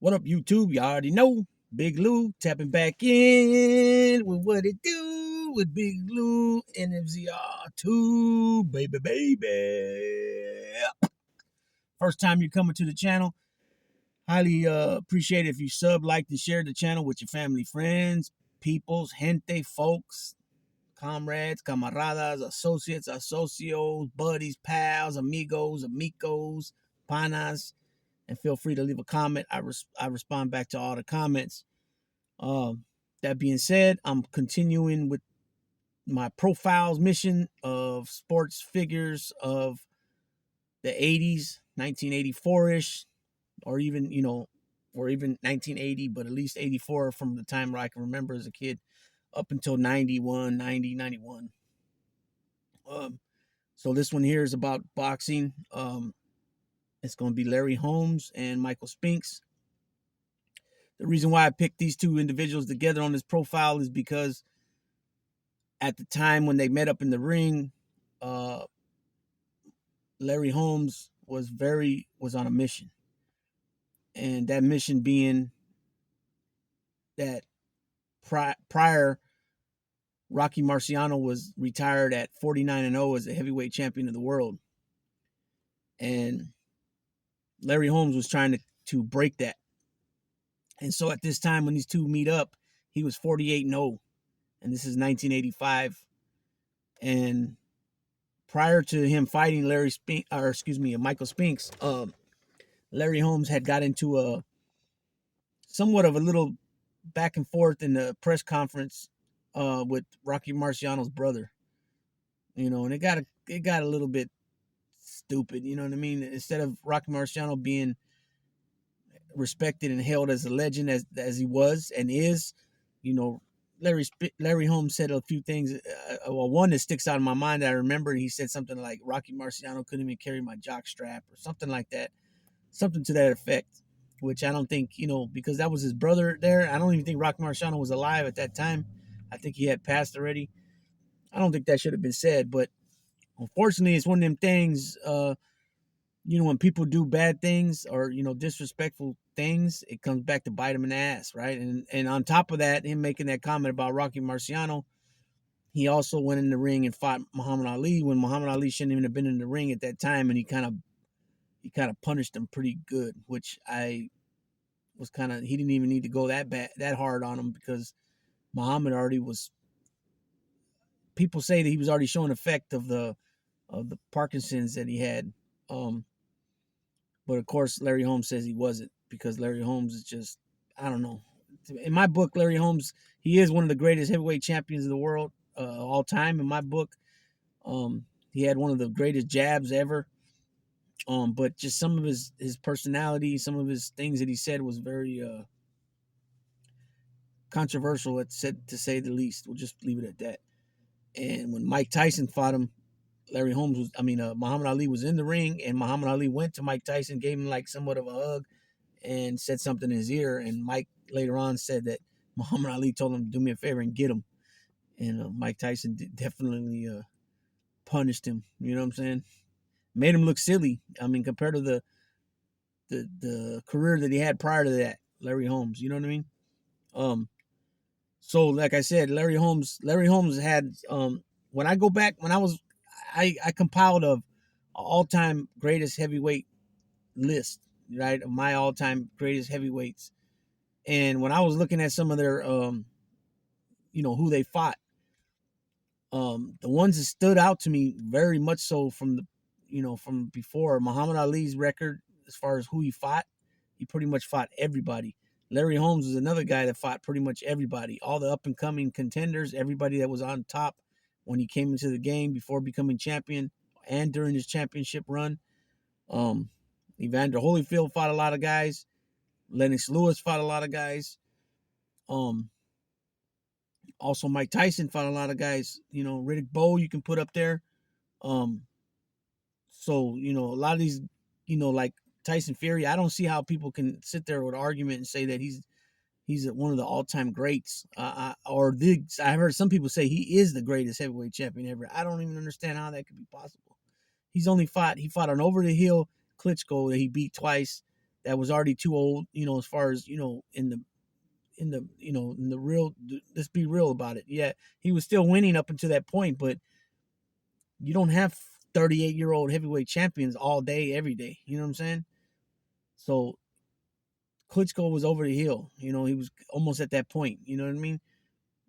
What up, YouTube? You already know. Big Lou tapping back in with what it do with Big Lou and MZR2, baby. First time you're coming to the channel, highly appreciate it if you sub, like, and share the channel with your family, friends, peoples, gente, folks, comrades, camaradas, associates, associos, buddies, pals, amigos, panas, and feel free to leave a comment. I respond back to all the comments. That being said, I'm continuing with my profiles mission of sports figures of the 80s, 1984-ish, or even, or even 1980, but at least 84 from the time where I can remember as a kid up until 91, 90, 91. So this one here is about boxing. It's going to be Larry Holmes and Michael Spinks. The reason why I picked these two individuals together on this profile is because at the time when they met up in the ring, Larry Holmes was on a mission. And that mission being that prior, Rocky Marciano was retired at 49-0 as a heavyweight champion of the world. And Larry Holmes was trying to break that. And so at this time when these two meet up, he was 48-0. And this is 1985. And prior to him fighting Michael Spinks, Larry Holmes had got into a somewhat of a little back and forth in the press conference with Rocky Marciano's brother. And it got a little bit stupid, you know what I mean? Instead of Rocky Marciano being respected and held as a legend as he was and is, Larry Holmes said a few things. One that sticks out in my mind that I remember, he said something like Rocky Marciano couldn't even carry my jock strap or something like that, something to that effect, which I don't think, because that was his brother there. I don't even think Rocky Marciano was alive at that time. I think he had passed already. I don't think that should have been said, but unfortunately, it's one of them things, when people do bad things or, disrespectful things, it comes back to bite them in the ass, right? And on top of that, him making that comment about Rocky Marciano, he also went in the ring and fought Muhammad Ali when Muhammad Ali shouldn't even have been in the ring at that time, and he kind of punished him pretty good, which I was he didn't even need to go that hard on him, because Muhammad already was. People say that he was already showing effect of the Parkinson's that he had. But of course, Larry Holmes says he wasn't, because Larry Holmes is just, I don't know. In my book, Larry Holmes, he is one of the greatest heavyweight champions of the world all time. In my book, he had one of the greatest jabs ever. But just some of his personality, some of his things that he said was very controversial, to say the least. We'll just leave it at that. And when Mike Tyson fought him, Muhammad Ali was in the ring, and Muhammad Ali went to Mike Tyson, gave him like somewhat of a hug, and said something in his ear. And Mike later on said that Muhammad Ali told him to do me a favor and get him. And Mike Tyson definitely punished him. You know what I'm saying? Made him look silly. Compared to the career that he had prior to that, Larry Holmes. You know what I mean? So like I said, Larry Holmes had when I go back, I compiled a all-time greatest heavyweight list, right? Of my all-time greatest heavyweights. And when I was looking at some of their who they fought, the ones that stood out to me very much so from from before, Muhammad Ali's record as far as who he fought, he pretty much fought everybody. Larry Holmes was another guy that fought pretty much everybody, all the up-and-coming contenders, everybody that was on top when he came into the game before becoming champion and during his championship run. Evander Holyfield fought a lot of guys. Lennox Lewis fought a lot of guys. Also Mike Tyson fought a lot of guys. Riddick Bowe you can put up there. So, a lot of these, like Tyson Fury, I don't see how people can sit there with an argument and say that he's one of the all-time greats. I heard some people say he is the greatest heavyweight champion ever. I don't even understand how that could be possible. He fought an over-the-hill Klitschko that he beat twice. that was already too old, as far as, in the real, let's be real about it. Yeah, he was still winning up until that point, but you don't have 38-year-old heavyweight champions all day, every day. You know what I'm saying? So Klitschko was over the hill. He was almost at that point. You know what I mean?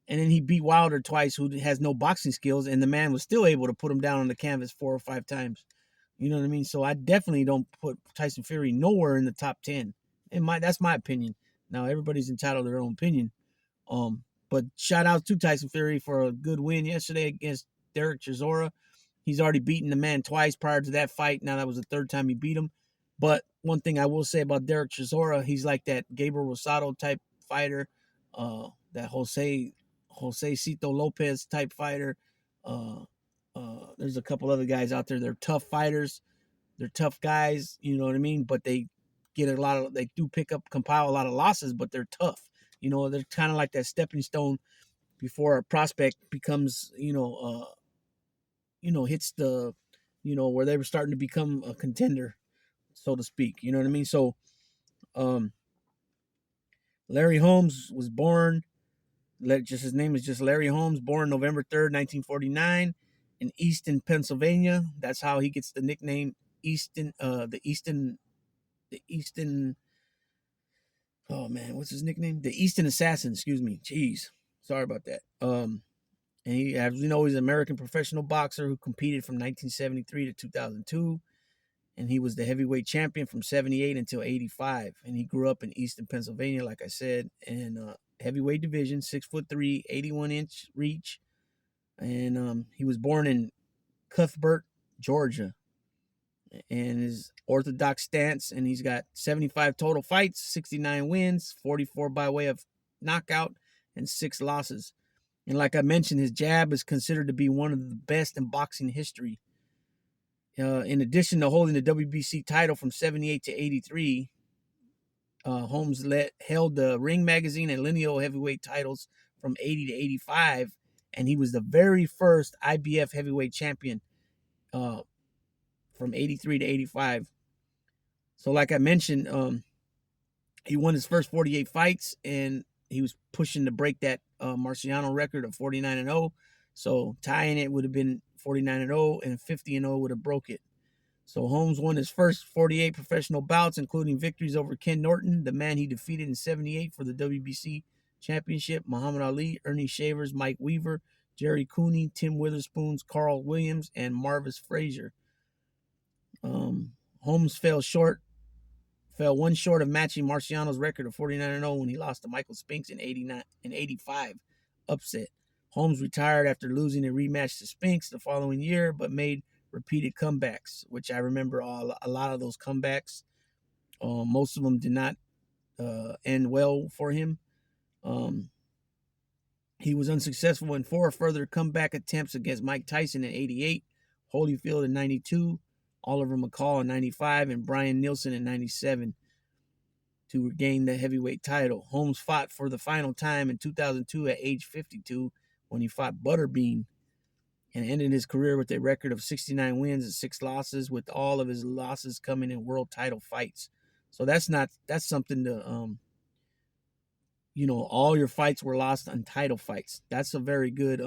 And then he beat Wilder twice, who has no boxing skills, and the man was still able to put him down on the canvas 4 or 5 times. You know what I mean? So I definitely don't put Tyson Fury nowhere in the top 10. That's my opinion. Now everybody's entitled to their own opinion. But shout out to Tyson Fury for a good win yesterday against Derek Chisora. He's already beaten the man twice prior to that fight. Now that was the third time he beat him. But one thing I will say about Derek Chisora, he's like that Gabriel Rosado type fighter, that Jose Cito Lopez type fighter. There's a couple other guys out there. They're tough fighters. They're tough guys. You know what I mean? But they they do compile a lot of losses, but they're tough. They're kind of like that stepping stone before a prospect becomes, hits the, where they were starting to become a contender, so to speak. You know what I mean? So, um, Larry Holmes was born. His name is just Larry Holmes, born November 3rd, 1949, in Easton, Pennsylvania. That's how he gets the nickname Easton. The Easton. Oh man, what's his nickname? The Easton Assassin. Excuse me. Jeez, sorry about that. And he, as we know, he's an American professional boxer who competed from 1973 to 2002. And he was the heavyweight champion from 78 until 85. And he grew up in Easton, Pennsylvania, like I said, and heavyweight division, 6'3", 81-inch reach. And he was born in Cuthbert, Georgia. And his orthodox stance, and he's got 75 total fights, 69 wins, 44 by way of knockout, and 6 losses. And like I mentioned, his jab is considered to be one of the best in boxing history. In addition to holding the WBC title from 78 to 83, Holmes held the Ring Magazine and Lineal heavyweight titles from 80 to 85, and he was the very first IBF heavyweight champion from 83 to 85. So like I mentioned, he won his first 48 fights, and he was pushing to break that Marciano record of 49-0. So tying it would have been 49-0, and 50-0 would have broke it. So Holmes won his first 48 professional bouts, including victories over Ken Norton, the man he defeated in 78 for the WBC championship, Muhammad Ali, Ernie Shavers, Mike Weaver, Jerry Cooney, Tim Witherspoon, Carl Williams, and Marvis Frazier. Holmes fell one short of matching Marciano's record of 49-0 when he lost to Michael Spinks in 85 upset. Holmes retired after losing a rematch to Spinks the following year, but made repeated comebacks, which I remember a lot of those comebacks. Most of them did not end well for him. He was unsuccessful in 4 further comeback attempts against Mike Tyson in 88, Holyfield in 92, Oliver McCall in 95, and Brian Nielsen in 97 to regain the heavyweight title. Holmes fought for the final time in 2002 at age 52 when he fought Butterbean, and ended his career with a record of 69 wins and 6 losses, with all of his losses coming in world title fights. So that's something to, all your fights were lost on title fights. That's a very good,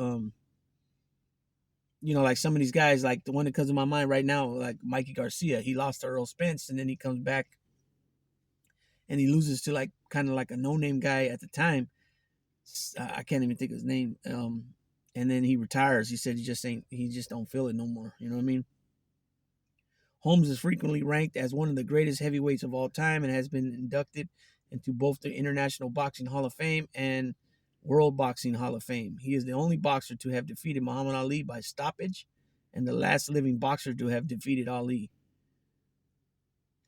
like some of these guys, like the one that comes to my mind right now, like Mikey Garcia, he lost to Earl Spence, and then he comes back and he loses to like kind of like a no-name guy at the time. I can't even think of his name. And then he retires. He said he just don't feel it no more. You know what I mean? Holmes is frequently ranked as one of the greatest heavyweights of all time and has been inducted into both the International Boxing Hall of Fame and World Boxing Hall of Fame. He is the only boxer to have defeated Muhammad Ali by stoppage and the last living boxer to have defeated Ali.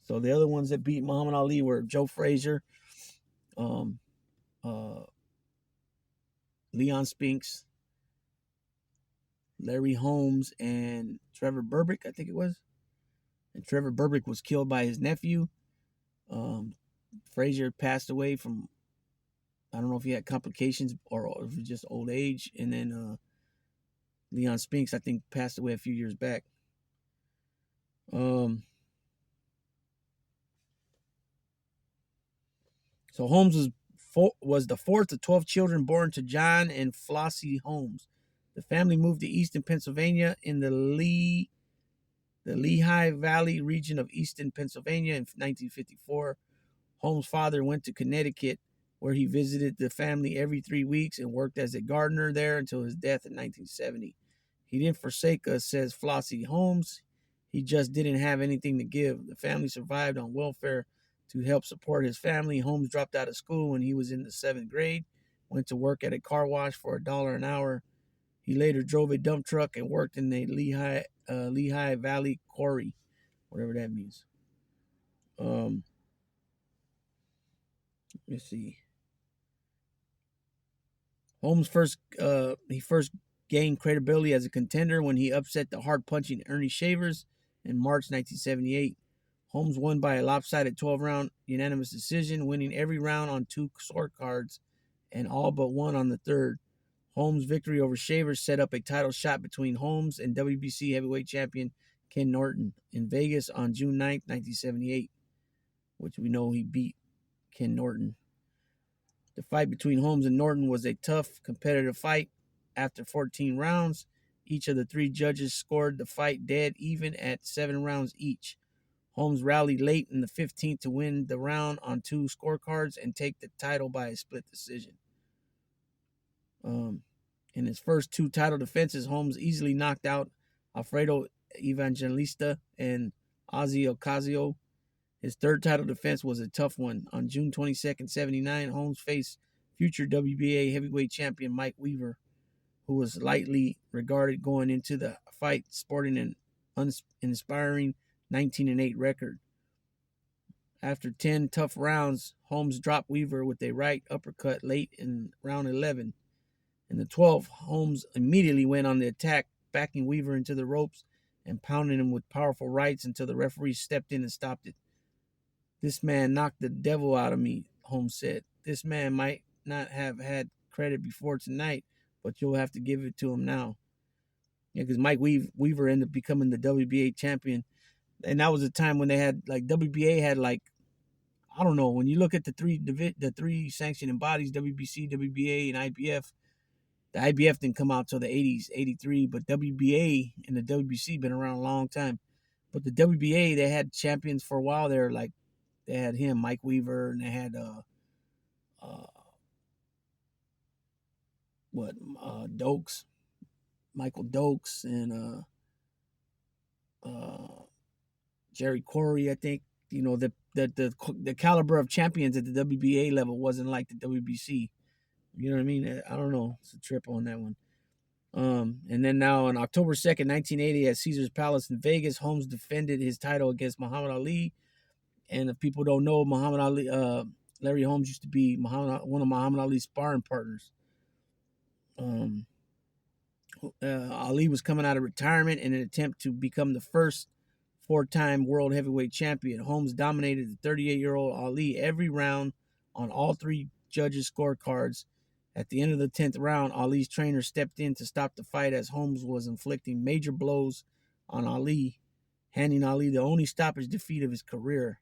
So the other ones that beat Muhammad Ali were Joe Frazier, Leon Spinks, Larry Holmes, and Trevor Berbick, I think it was. And Trevor Berbick was killed by his nephew. Frazier passed away from, I don't know if he had complications or if it was just old age. And then Leon Spinks, I think, passed away a few years back. So Holmes was the fourth of 12 children born to John and Flossie Holmes. The family moved to Easton, Pennsylvania in the Lehigh Valley region of Easton, Pennsylvania in 1954. Holmes' father went to Connecticut, where he visited the family every 3 weeks and worked as a gardener there until his death in 1970. He didn't forsake us, says Flossie Holmes. He just didn't have anything to give. The family survived on welfare to help support his family. Holmes dropped out of school when he was in the 7th grade, went to work at a car wash for $1 an hour. He later drove a dump truck and worked in the Lehigh Valley quarry, whatever that means. Let's see. Holmes first gained credibility as a contender when he upset the hard-punching Ernie Shavers in March 1978. Holmes won by a lopsided 12-round unanimous decision, winning every round on 2 scorecards and all but one on the third. Holmes' victory over Shavers set up a title shot between Holmes and WBC heavyweight champion Ken Norton in Vegas on June 9, 1978, which we know he beat Ken Norton. The fight between Holmes and Norton was a tough, competitive fight. After 14 rounds, each of the 3 judges scored the fight dead even at 7 rounds each. Holmes rallied late in the 15th to win the round on 2 scorecards and take the title by a split decision. In his first 2 title defenses, Holmes easily knocked out Alfredo Evangelista and Ozzy Ocasio. His third title defense was a tough one. On June 22nd, 1979, Holmes faced future WBA heavyweight champion Mike Weaver, who was lightly regarded going into the fight, sporting an uninspiring 19-8 record. After 10 tough rounds, Holmes dropped Weaver with a right uppercut late in round 11. In the 12th, Holmes immediately went on the attack, backing Weaver into the ropes and pounding him with powerful rights until the referee stepped in and stopped it. "This man knocked the devil out of me," Holmes said. "This man might not have had credit before tonight, but you'll have to give it to him now." Yeah, because Mike Weaver ended up becoming the WBA champion. And that was a time when they had, like, WBA had, like, I don't know, when you look at the three sanctioning bodies, WBC, WBA, and IBF, the IBF didn't come out till the 80s, 83, but WBA and the WBC been around a long time. But the WBA, they had champions for a while there, like, they had him, Mike Weaver, and they had Dokes, Michael Dokes, and Jerry Corey. I think, you know, the caliber of champions at the WBA level wasn't like the WBC. You know what I mean? I don't know. It's a trip on that one. And then now on October 2nd, 1980, at Caesar's Palace in Vegas, Holmes defended his title against Muhammad Ali. And if people don't know, Muhammad Ali, Larry Holmes used to be one of Muhammad Ali's sparring partners. Ali was coming out of retirement in an attempt to become the first 4-time world heavyweight champion. Holmes dominated the 38-year-old Ali every round on all 3 judges' scorecards. At the end of the 10th round, Ali's trainer stepped in to stop the fight as Holmes was inflicting major blows on Ali, handing Ali the only stoppage defeat of his career.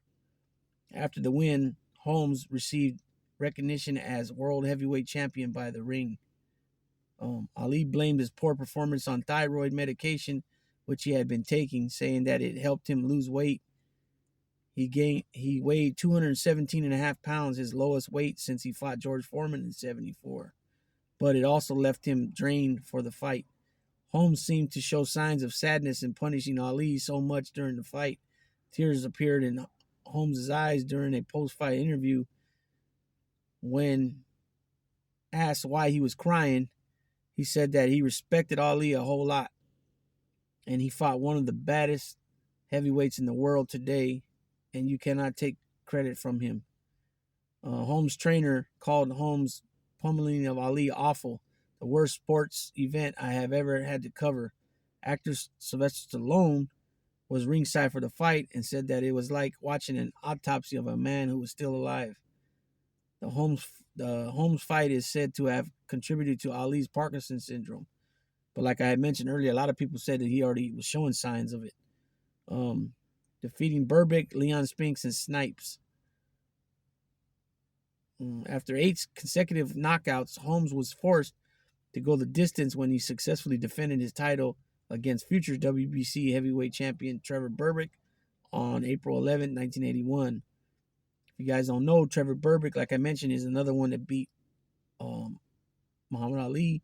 After the win, Holmes received recognition as world heavyweight champion by the ring. Ali blamed his poor performance on thyroid medication, which he had been taking, saying that it helped him lose weight. He weighed 217.5 pounds, his lowest weight since he fought George Foreman in 1974. But it also left him drained for the fight. Holmes seemed to show signs of sadness in punishing Ali so much during the fight. Tears appeared in Holmes' eyes during a post-fight interview. When asked why he was crying, he said that he respected Ali a whole lot, and he fought one of the baddest heavyweights in the world today, and you cannot take credit from him. Holmes' trainer called Holmes' pummeling of Ali awful, the worst sports event I have ever had to cover. Actor Sylvester Stallone was ringside for the fight and said that it was like watching an autopsy of a man who was still alive. The Holmes fight is said to have contributed to Ali's Parkinson's syndrome. But like I had mentioned earlier, a lot of people said that he already was showing signs of it. Defeating Burbick, Leon Spinks, and Snipes. After 8 consecutive knockouts, Holmes was forced to go the distance when he successfully defended his title against future WBC heavyweight champion Trevor Berbick on April 11, 1981. If you guys don't know, Trevor Berbick, like I mentioned, is another one that beat um, Muhammad Ali,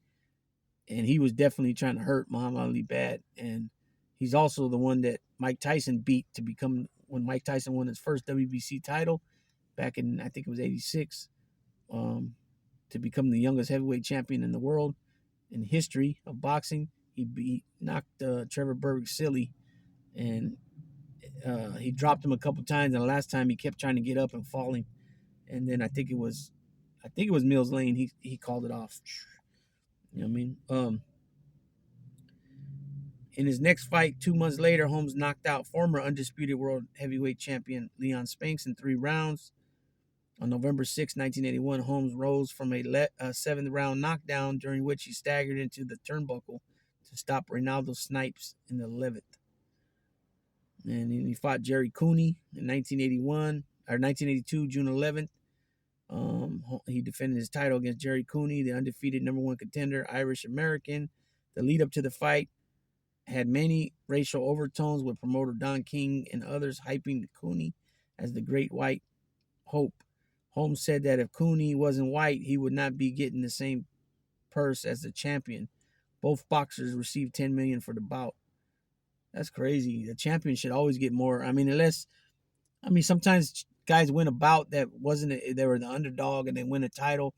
and he was definitely trying to hurt Muhammad Ali bad. And he's also the one that Mike Tyson beat to become, when Mike Tyson won his first WBC title back in, I think it was '86, to become the youngest heavyweight champion in the world in history of boxing. He knocked Trevor Berbick silly, and he dropped him a couple times. And the last time he kept trying to get up and falling, and then I think it was Mills Lane. He called it off. You know what I mean? In his next fight, 2 months later, Holmes knocked out former undisputed world heavyweight champion Leon Spinks in 3 rounds. On November 6, 1981, Holmes rose from a seventh-round knockdown, during which he staggered into the turnbuckle to stop Reynaldo Snipes in the 11th. And he fought Jerry Cooney in 1982, June 11th. He defended his title against Jerry Cooney, the undefeated number one contender, Irish American. The lead up to the fight had many racial overtones, with promoter Don King and others hyping Cooney as the great white hope. Holmes said that if Cooney wasn't white, he would not be getting the same purse as the champion. Both boxers received $10 million for the bout. That's crazy. The champion should always get more. Sometimes guys win a bout that wasn't they were the underdog and they win a title,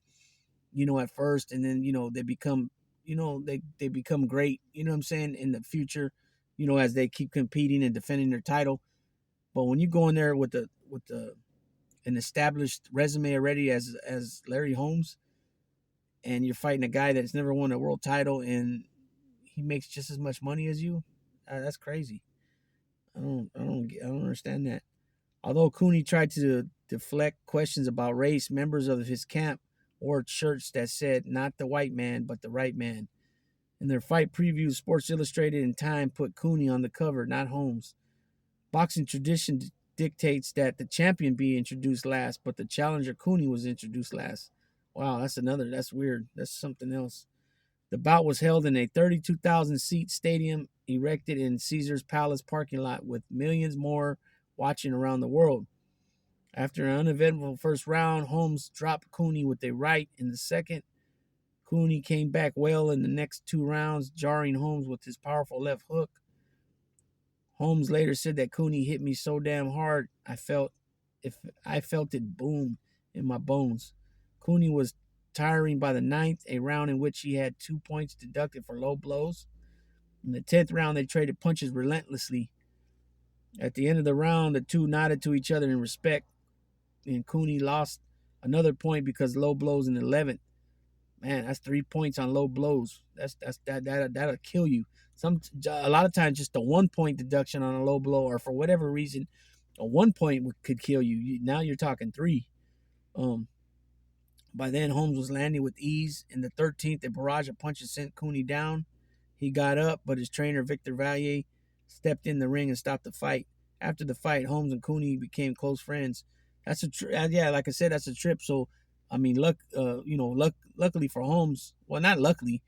at first, and then they become, they become great. You know what I'm saying, in the future, as they keep competing and defending their title. But when you go in there with an established resume already as Larry Holmes, and you're fighting a guy that's never won a world title and he makes just as much money as you, that's crazy. I don't understand that. Although Cooney tried to deflect questions about race, members of his camp wore shirts that said "Not the white man, but the right man." In their fight previews, Sports Illustrated and Time put Cooney on the cover, not Holmes. Boxing tradition dictates that the champion be introduced last, but the challenger Cooney was introduced last. Wow, that's weird. That's something else. The bout was held in a 32,000 seat stadium erected in Caesar's Palace parking lot, with millions more watching around the world. After an uneventful first round, Holmes dropped Cooney with a right in the second. Cooney came back well in the next 2 rounds, jarring Holmes with his powerful left hook. Holmes later said that Cooney hit me so damn hard, I felt it boom in my bones. Cooney was tiring by the ninth, a round in which he had 2 points deducted for low blows. In the 10th round, they traded punches relentlessly. At the end of the round, the two nodded to each other in respect, and Cooney lost another point because low blows in the 11th. Man, that's 3 points on low blows. That'll kill you. A lot of times, just a 1 point deduction on a low blow, or for whatever reason, a 1 point could kill you. Now you're talking three. By then, Holmes was landing with ease. In the 13th, a barrage of punches sent Cooney down. He got up, but his trainer, Victor Valier, stepped in the ring and stopped the fight. After the fight, Holmes and Cooney became close friends. Yeah, like I said, that's a trip. So, luckily for Holmes, well, not luckily.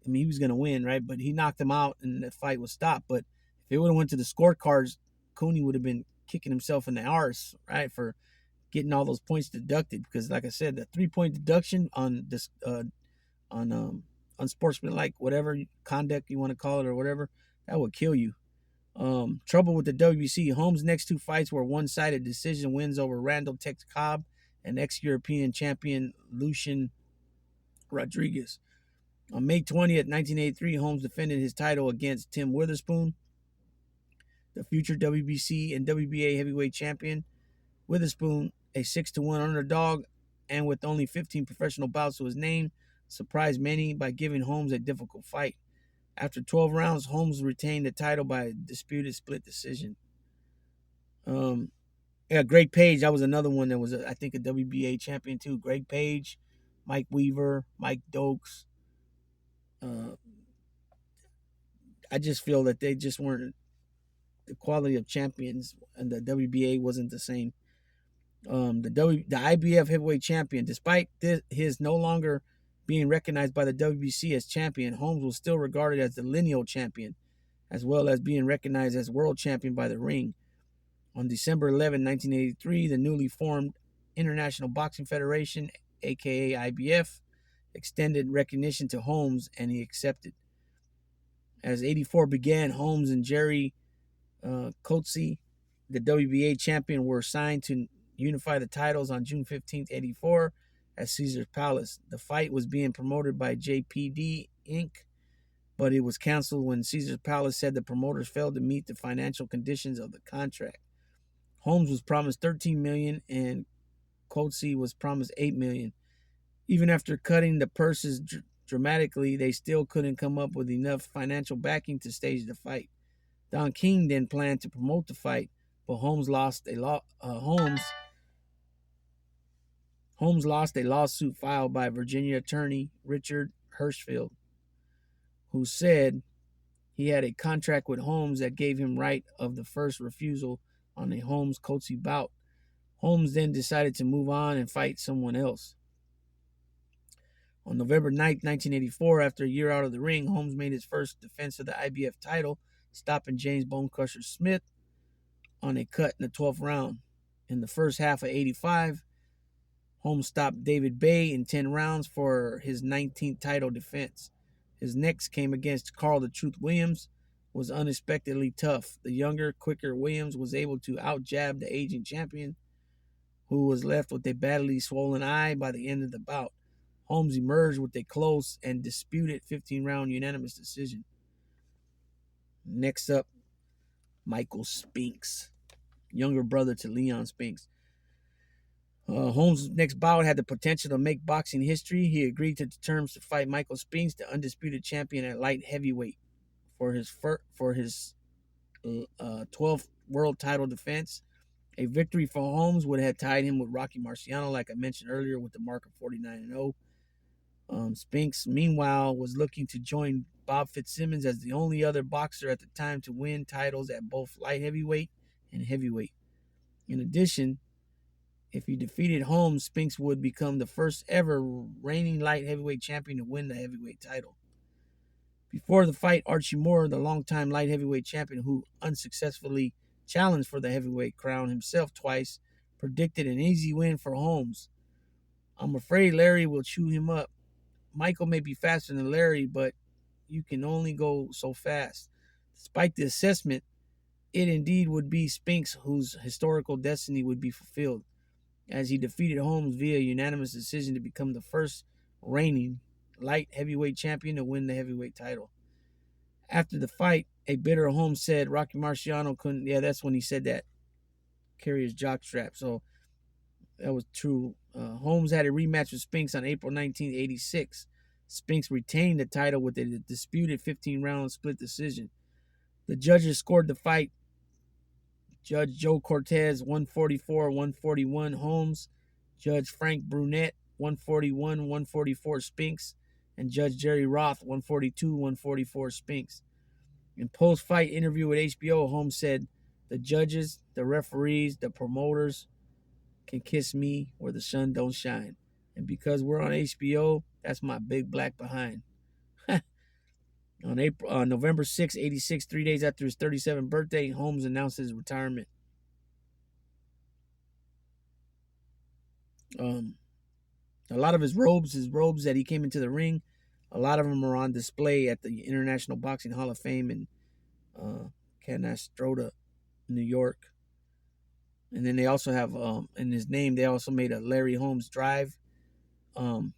He was gonna win, right? But he knocked him out, and the fight was stopped. But if it would have went to the scorecards, Cooney would have been kicking himself in the arse, right, for getting all those points deducted. Because, like I said, the 3 point deduction on this unsportsmanlike whatever conduct you want to call it or whatever, that would kill you. Trouble with the WBC. Holmes' next 2 fights were one-sided decision wins over Randall Tex Cobb and ex-European champion Lucian Rodriguez. On May 20th, 1983, Holmes defended his title against Tim Witherspoon, the future WBC and WBA heavyweight champion. Witherspoon, a 6-1 underdog, and with only 15 professional bouts to his name, surprised many by giving Holmes a difficult fight. After 12 rounds, Holmes retained the title by a disputed split decision. Greg Page, that was another one that was, I think, a WBA champion too. Greg Page, Mike Weaver, Mike Dokes. I just feel that they just weren't the quality of champions, and the WBA wasn't the same. The IBF heavyweight champion. Despite his no longer being recognized by the WBC as champion, Holmes was still regarded as the lineal champion, as well as being recognized as world champion by the ring. On December 11, 1983, the newly formed International Boxing Federation, aka IBF, extended recognition to Holmes, and he accepted. As '84 began, Holmes and Jerry Coetzee, the WBA champion, were signed to unify the titles on June 15th, '84 at Caesar's Palace. The fight was being promoted by JPD Inc., but it was canceled when Caesar's Palace said the promoters failed to meet the financial conditions of the contract. Holmes was promised $13 million and Coetzee was promised $8 million. Even after cutting the purses dramatically, they still couldn't come up with enough financial backing to stage the fight. Don King then planned to promote the fight, but Holmes lost a lawsuit filed by Virginia attorney Richard Hirschfield, who said he had a contract with Holmes that gave him right of the first refusal on a Holmes-Coetzee bout. Holmes then decided to move on and fight someone else. On November 9th, 1984, after a year out of the ring, Holmes made his first defense of the IBF title, stopping James Bonecrusher Smith on a cut in the 12th round. In the first half of '85, Holmes stopped David Bay in 10 rounds for his 19th title defense. His next came against Carl the Truth Williams, was unexpectedly tough. The younger, quicker Williams was able to out-jab the aging champion, who was left with a badly swollen eye by the end of the bout. Holmes emerged with a close and disputed 15-round unanimous decision. Next up, Michael Spinks, younger brother to Leon Spinks. Holmes' next bout had the potential to make boxing history. He agreed to the terms to fight Michael Spinks, the undisputed champion at light heavyweight, for his 12th world title defense. A victory for Holmes would have tied him with Rocky Marciano, like I mentioned earlier, with the mark of 49-0. Spinks, meanwhile, was looking to join Bob Fitzsimmons as the only other boxer at the time to win titles at both light heavyweight and heavyweight. In addition, if he defeated Holmes, Spinks would become the first ever reigning light heavyweight champion to win the heavyweight title. Before the fight, Archie Moore, the longtime light heavyweight champion who unsuccessfully challenged for the heavyweight crown himself twice, predicted an easy win for Holmes. I'm afraid Larry will chew him up. Michael may be faster than Larry, but you can only go so fast. Despite the assessment, it indeed would be Spinks whose historical destiny would be fulfilled, as he defeated Holmes via unanimous decision to become the first reigning light heavyweight champion to win the heavyweight title. After the fight, a bitter Holmes said Rocky Marciano couldn't, that's when he said that, carry his jockstrap. So that was true. Holmes had a rematch with Spinks on April 19, '86. Spinks retained the title with a disputed 15-round split decision. The judges scored the fight. Judge Joe Cortez, 144-141 Holmes. Judge Frank Brunette, 141-144 Spinks. And Judge Jerry Roth, 142-144 Spinks. In post-fight interview with HBO, Holmes said, "The judges, the referees, the promoters can kiss me where the sun don't shine. And because we're on HBO, that's my big black behind." On November 6, '86, 3 days after his 37th birthday, Holmes announced his retirement. A lot of his robes that he came into the ring, a lot of them are on display at the International Boxing Hall of Fame in Canastota, New York. And then they also have, in his name, they also made a Larry Holmes Drive in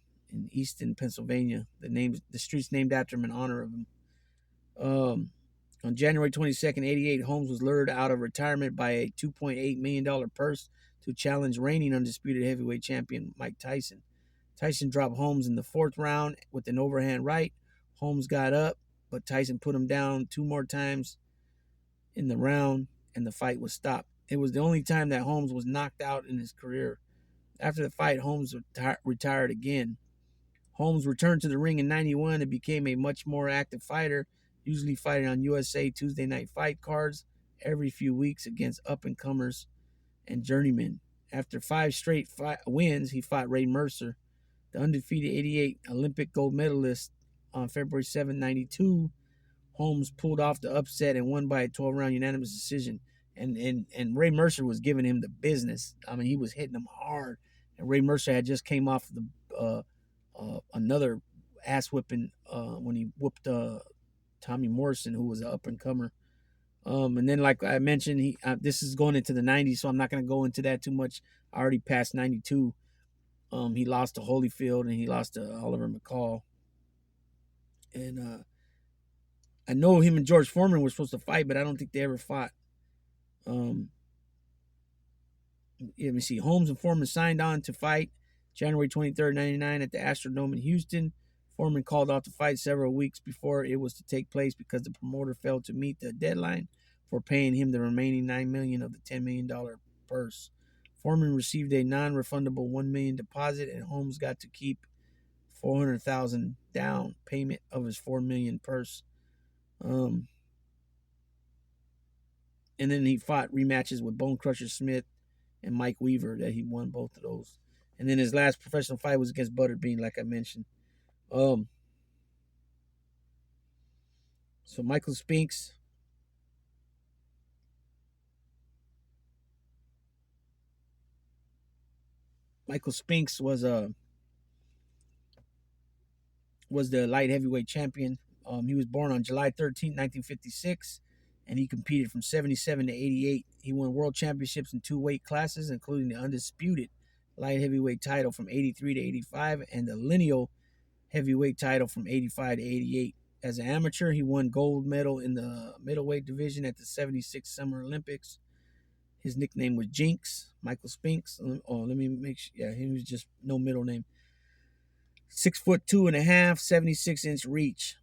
Easton, Pennsylvania. The street's named after him in honor of him. On January 22nd, '88, Holmes was lured out of retirement by a $2.8 million purse to challenge reigning undisputed heavyweight champion Mike Tyson. Tyson dropped Holmes in the 4th round with an overhand right. Holmes got up, but Tyson put him down 2 more times in the round, and the fight was stopped. It was the only time that Holmes was knocked out in his career. After the fight, Holmes retired again. Holmes returned to the ring in '91 and became a much more active fighter, usually fighting on USA Tuesday Night Fight cards every few weeks against up-and-comers and journeymen. After 5 straight wins, he fought Ray Mercer, the undefeated 88 Olympic gold medalist, on February 7, 92. Holmes pulled off the upset and won by a 12-round unanimous decision. And Ray Mercer was giving him the business. I mean, he was hitting him hard. And Ray Mercer had just came off another ass whipping when he whooped Tommy Morrison, who was an up and comer. And then, like I mentioned, this is going into the 90s, so I'm not going to go into that too much. I already passed 92. He lost to Holyfield and he lost to Oliver McCall. And I know him and George Foreman were supposed to fight, but I don't think they ever fought. Let me see. Holmes and Foreman signed on to fight January 23rd, 99 at the Astrodome in Houston. Foreman called off the fight several weeks before it was to take place because the promoter failed to meet the deadline for paying him the remaining $9 million of the $10 million purse. Foreman received a non-refundable $1 million deposit, and Holmes got to keep $400,000 down payment of his $4 million purse. And then he fought rematches with Bone Crusher Smith and Mike Weaver that he won both of those. And then his last professional fight was against Butterbean, like I mentioned. So Michael Spinks. Michael Spinks was the light heavyweight champion. He was born on July 13th, 1956, and he competed from 77 to 88. He won world championships in 2 weight classes, including the undisputed light heavyweight title from 83 to 85 and the lineal heavyweight title from 85 to 88. As an amateur, he won gold medal in the middleweight division at the 76 Summer Olympics. His nickname was Jinx, Michael Spinks. Let me make sure. Yeah, he was just no middle name. 6'2.5", 76-inch reach.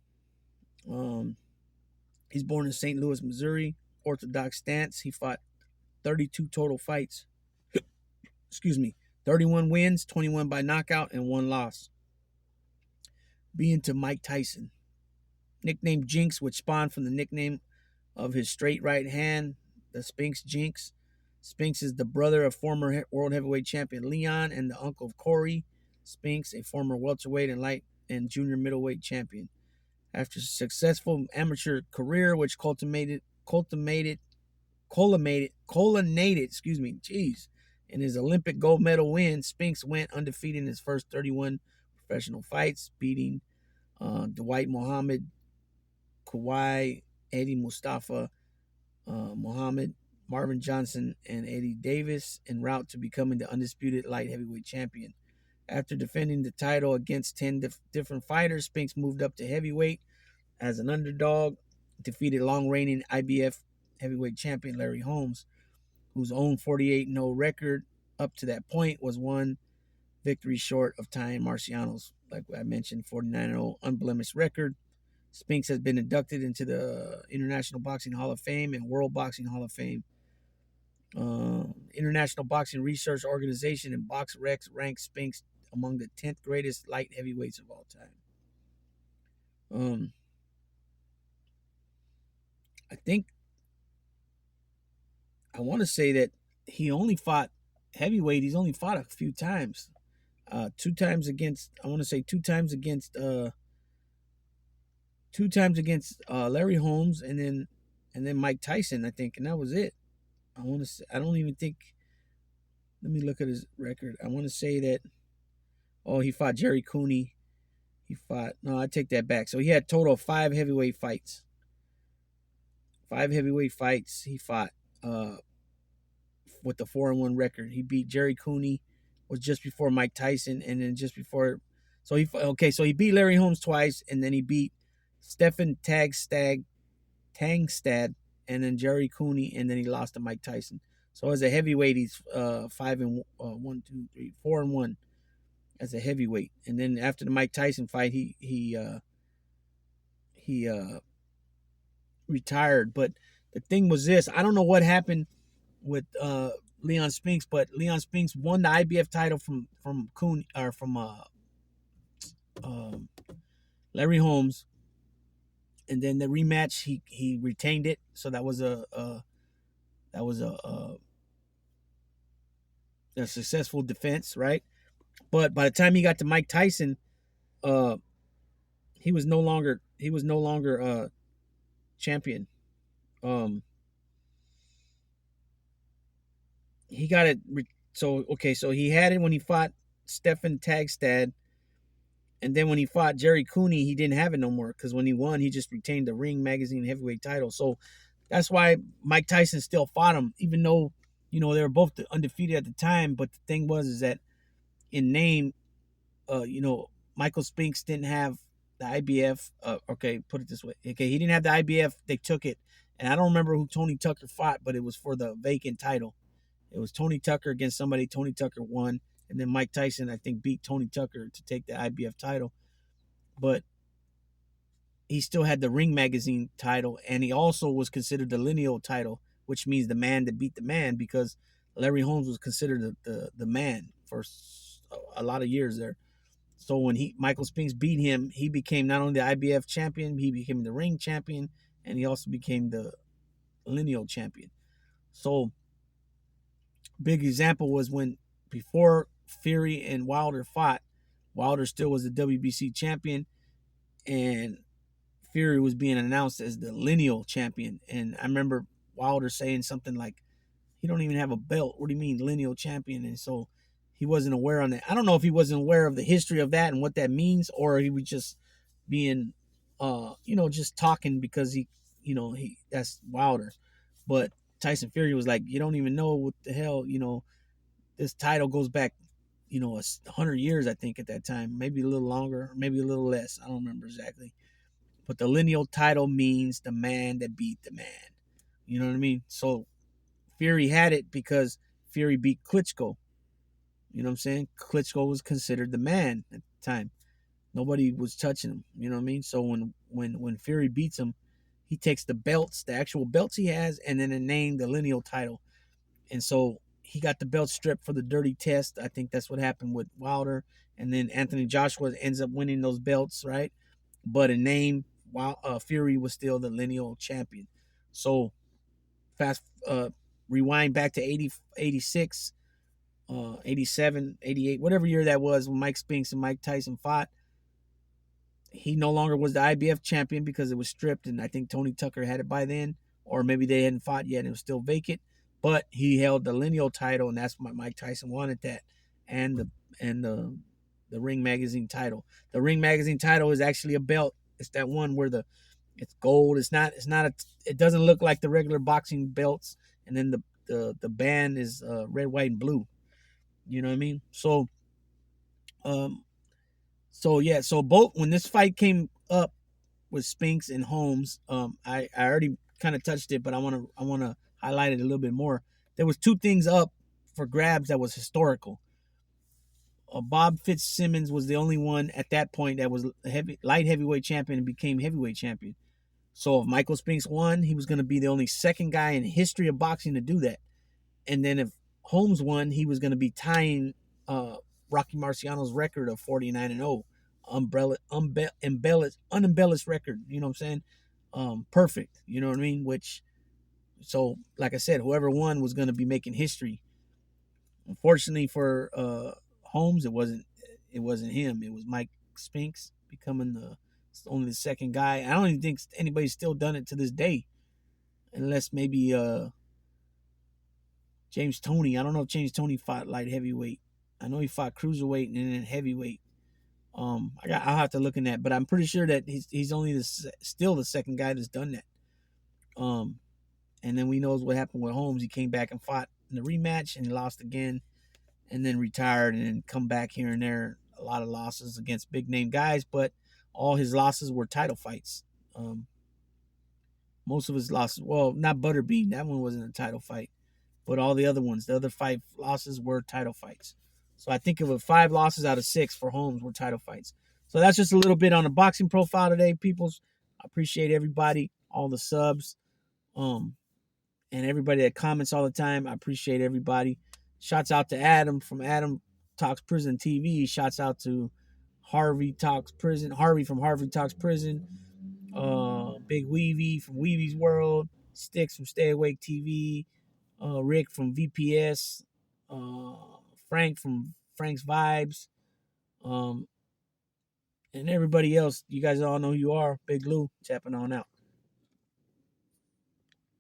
He's born in St. Louis, Missouri. Orthodox stance. He fought 32 total fights. 31 wins, 21 by knockout, and 1 loss. Being to Mike Tyson. Nicknamed Jinx, which spawned from the nickname of his straight right hand, the Spinks Jinx. Spinks is the brother of former world heavyweight champion Leon and the uncle of Corey Spinks, a former welterweight and light and junior middleweight champion. After a successful amateur career, which culminated, in his Olympic gold medal win, Spinks went undefeated in his first 31 professional fights, beating Dwight Muhammad, Kawhi, Eddie Mustafa, Muhammad, Marvin Johnson, and Eddie Davis en route to becoming the undisputed light heavyweight champion. After defending the title against 10 different fighters, Spinks moved up to heavyweight as an underdog, defeated long-reigning IBF heavyweight champion Larry Holmes, whose own 48-0 record up to that point was 1 victory short of tying Marciano's, like I mentioned, 49-0 unblemished record. Spinks has been inducted into the International Boxing Hall of Fame and World Boxing Hall of Fame. International Boxing Research Organization and BoxRec ranks Spinks among the 10th greatest light heavyweights of all time. I want to say that he only fought heavyweight. He's only fought a few times. 2 times against Larry Holmes and then Mike Tyson, I think, and that was it. I don't even think. Let me look at his record. I want to say that. Oh, he fought Jerry Cooney. No, I take that back. So he had a total of 5 heavyweight fights. 5 heavyweight fights he fought with the 4-1 record. He beat Jerry Cooney, was just before Mike Tyson, and then just before. So he beat Larry Holmes twice, and then he beat Stephen Tangstad, and then Jerry Cooney, and then he lost to Mike Tyson. So as a heavyweight, he's 4-1 as a heavyweight. And then after the Mike Tyson fight, he retired. But the thing was this: I don't know what happened with Leon Spinks, but Leon Spinks won the IBF title from Cooney or from Larry Holmes. And then the rematch, he retained it. So that was a a successful defense, right? But by the time he got to Mike Tyson, uh, he was no longer champion. Um, he got it. So okay, so he had it when he fought Stefan Tagstad, and then when he fought Jerry Cooney, he didn't have it no more because when he won, he just retained the Ring Magazine heavyweight title. So that's why Mike Tyson still fought him, even though they were both undefeated at the time. But the thing was is that in name, Michael Spinks didn't have the IBF. Okay, put it this way. Okay, he didn't have the IBF. They took it, and I don't remember who Tony Tucker fought, but it was for the vacant title. It was Tony Tucker against somebody. Tony Tucker won, and then Mike Tyson, I think, beat Tony Tucker to take the IBF title. But he still had the Ring Magazine title, and he also was considered the lineal title, which means the man that beat the man, because Larry Holmes was considered the man for a lot of years there. So when Michael Spinks beat him, he became not only the IBF champion, he became the ring champion, and he also became the lineal champion. So big example was when before Fury and Wilder fought, Wilder still was the WBC champion, and Fury was being announced as the lineal champion. And I remember Wilder saying something like, he don't even have a belt. What do you mean lineal champion? And so he wasn't aware on that. I don't know if he wasn't aware of the history of that and what that means, or he was just being just talking because he that's Wilder. But Tyson Fury was like, you don't even know what the hell, this title goes back, 100 years, I think, at that time, maybe a little longer, maybe a little less. I don't remember exactly. But the lineal title means the man that beat the man. You know what I mean? So Fury had it because Fury beat Klitschko. You know what I'm saying? Klitschko was considered the man at the time. Nobody was touching him. You know what I mean? So when Fury beats him, he takes the belts, the actual belts he has, and then name the lineal title. And so he got the belt stripped for the dirty test. I think that's what happened with Wilder. And then Anthony Joshua ends up winning those belts, right? But in name, while Fury was still the lineal champion. So fast rewind back to 80, 86, 87, 88, whatever year that was when Mike Spinks and Mike Tyson fought. He no longer was the IBF champion because it was stripped, and I think Tony Tucker had it by then, or maybe they hadn't fought yet and it was still vacant. But he held the lineal title, and that's why Mike Tyson wanted that, and the Ring Magazine title. The Ring Magazine title is actually a belt. It's that one where it's gold. It doesn't look like the regular boxing belts, and then the band is red, white, and blue. You know what I mean? Um, so yeah, so both when this fight came up with Spinks and Holmes, I already kind of touched it, but I wanna highlight it a little bit more. There was two things up for grabs that was historical. Bob Fitzsimmons was the only one at that point that was light heavyweight champion and became heavyweight champion. So if Michael Spinks won, he was going to be the only second guy in history of boxing to do that. And then if Holmes won, he was going to be tying Rocky Marciano's record of 49-0, unembellished record. You know what I'm saying? Perfect. You know what I mean? So like I said, whoever won was going to be making history. Unfortunately for Holmes, it wasn't him. It was Mike Spinks becoming only the second guy. I don't even think anybody's still done it to this day, unless maybe James Toney. I don't know if James Toney fought light heavyweight. I know he fought cruiserweight and then heavyweight. I'll have to look in that, but I'm pretty sure that he's only still the second guy that's done that. And then we knows what happened with Holmes. He came back and fought in the rematch and he lost again, and then retired and then come back here and there. A lot of losses against big name guys, but all his losses were title fights. Most of his losses, well, not Butterbean, that one wasn't a title fight, but all the other ones, the other 5 losses were title fights. So I think it was 5 losses out of 6 for Holmes were title fights. So that's just a little bit on the boxing profile today, peoples. I appreciate everybody, all the subs, and everybody that comments all the time. I appreciate everybody. Shouts out to Adam from Adam Talks Prison TV. Shouts out to Harvey Talks Prison. Harvey from Harvey Talks Prison. Big Weavy from Weavy's World. Sticks from Stay Awake TV. Rick from VPS. Frank from Frank's Vibes, and everybody else. You guys all know who you are. Big Lou, tapping on out.